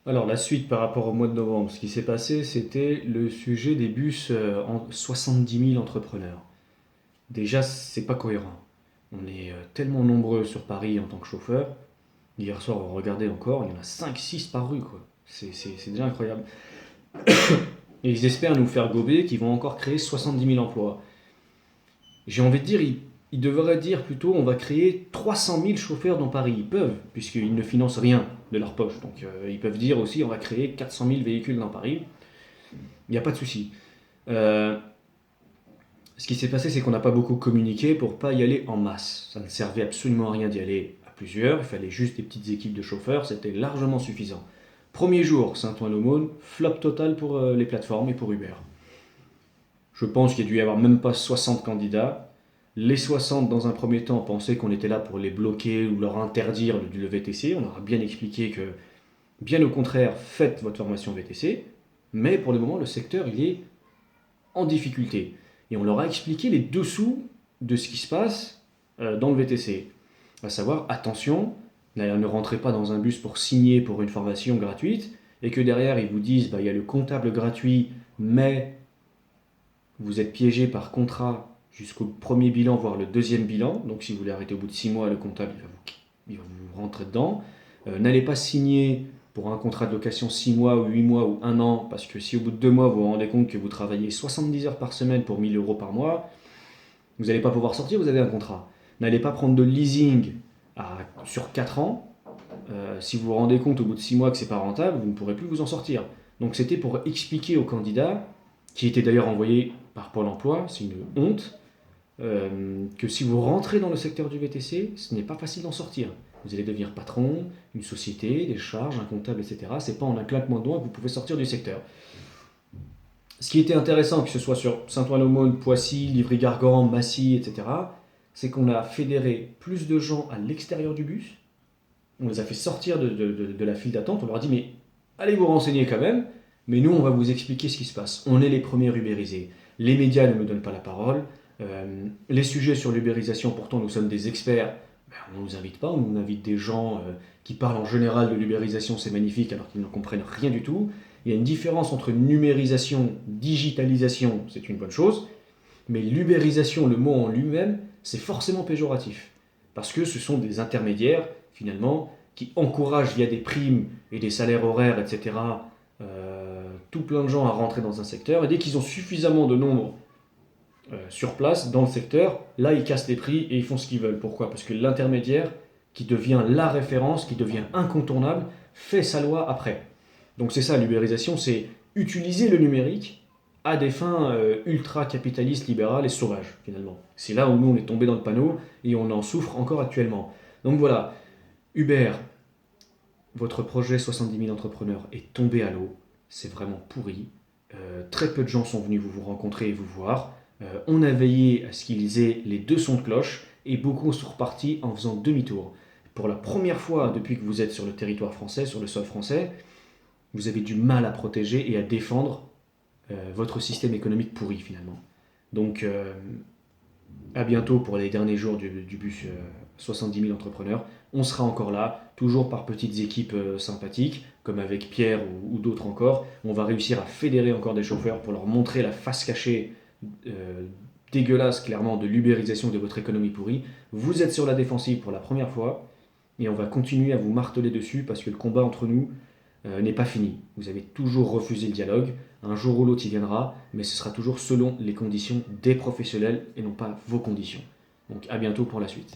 Alors la suite par rapport au mois de novembre, ce qui s'est passé, c'était le sujet des bus en 70 000 entrepreneurs. Déjà, c'est pas cohérent. On est tellement nombreux sur Paris en tant que chauffeurs. Hier soir, on regardait encore, il y en a 5, 6 par rue, quoi. C'est déjà incroyable. Et ils espèrent nous faire gober qu'ils vont encore créer 70 000 emplois. J'ai envie de dire, ils devraient dire plutôt on va créer 300 000 chauffeurs dans Paris. Ils peuvent, puisqu'ils ne financent rien de leur poche. Donc ils peuvent dire aussi on va créer 400 000 véhicules dans Paris. Il n'y a pas de souci. Euh, Ce qui s'est passé, c'est qu'on n'a pas beaucoup communiqué pour pas y aller en masse. Ça ne servait absolument à rien d'y aller à plusieurs. Il fallait juste des petites équipes de chauffeurs. C'était largement suffisant. Premier jour, Saint-Ouen-l'Aumône, flop total pour les plateformes et pour Uber. Je pense qu'il y a dû y avoir même pas 60 candidats. Les 60, dans un premier temps, pensaient qu'on était là pour les bloquer ou leur interdire le VTC. On leur a bien expliqué que, bien au contraire, faites votre formation VTC. Mais pour le moment, le secteur, il est en difficulté. Et on leur a expliqué les dessous de ce qui se passe dans le VTC. À savoir, attention, là, ne rentrez pas dans un bus pour signer pour une formation gratuite, et que derrière, ils vous disent, bah, il y a le comptable gratuit, mais vous êtes piégé par contrat jusqu'au premier bilan, voire le deuxième bilan. Donc si vous voulez arrêter au bout de 6 mois, le comptable il va vous rentrer dedans. N'allez pas signer pour un contrat de location 6 mois ou 8 mois ou 1 an, parce que si au bout de 2 mois vous vous rendez compte que vous travaillez 70 heures par semaine pour 1 000 € par mois, vous n'allez pas pouvoir sortir, vous avez un contrat. N'allez pas prendre de leasing sur 4 ans. Si vous vous rendez compte au bout de 6 mois que c'est pas rentable, vous ne pourrez plus vous en sortir. Donc c'était pour expliquer aux candidats, qui étaient d'ailleurs envoyés par Pôle emploi, c'est une honte, que si vous rentrez dans le secteur du VTC, ce n'est pas facile d'en sortir. Vous allez devenir patron, une société, des charges, un comptable, etc. C'est pas en un claquement de doigts que vous pouvez sortir du secteur. Ce qui était intéressant, que ce soit sur Saint-Ouen-l'Aumône, Poissy, Livry-Gargan, Massy, etc., c'est qu'on a fédéré plus de gens à l'extérieur du bus. On les a fait sortir de la file d'attente. On leur a dit, mais allez vous renseigner quand même, mais nous, on va vous expliquer ce qui se passe. On est les premiers ubérisés. Les médias ne nous donnent pas la parole. Les sujets sur l'ubérisation, pourtant, nous sommes des experts. Ben, on ne nous invite pas, on nous invite des gens qui parlent en général de l'ubérisation, c'est magnifique, alors qu'ils ne comprennent rien du tout. Il y a une différence entre numérisation, digitalisation, c'est une bonne chose, mais l'ubérisation, le mot en lui-même, c'est forcément péjoratif. Parce que ce sont des intermédiaires, finalement, qui encouragent via des primes et des salaires horaires, etc., tout plein de gens à rentrer dans un secteur. Et dès qu'ils ont suffisamment de nombre sur place, dans le secteur, là, ils cassent les prix et ils font ce qu'ils veulent. Pourquoi? Parce que l'intermédiaire, qui devient la référence, qui devient incontournable, fait sa loi après. Donc c'est ça, l'ubérisation, c'est utiliser le numérique à des fins ultra-capitalistes, libérales et sauvages, finalement. C'est là où nous, on est tombé dans le panneau et on en souffre encore actuellement. Donc voilà, Uber, votre projet 70 000 entrepreneurs est tombé à l'eau, c'est vraiment pourri. Très peu de gens sont venus vous rencontrer et vous voir. On a veillé à ce qu'ils aient les deux sons de cloche et beaucoup sont repartis en faisant demi-tour. Pour la première fois depuis que vous êtes sur le territoire français, sur le sol français, vous avez du mal à protéger et à défendre votre système économique pourri finalement. Donc à bientôt pour les derniers jours du bus 70 000 entrepreneurs. On sera encore là, toujours par petites équipes sympathiques, comme avec Pierre ou d'autres encore. On va réussir à fédérer encore des chauffeurs pour leur montrer la face cachée euh, dégueulasse, clairement, de l'ubérisation de votre économie pourrie. Vous êtes sur la défensive pour la première fois, et on va continuer à vous marteler dessus parce que le combat entre nous n'est pas fini. Vous avez toujours refusé le dialogue. Un jour ou l'autre, il viendra, mais ce sera toujours selon les conditions des professionnels et non pas vos conditions. Donc à bientôt pour la suite.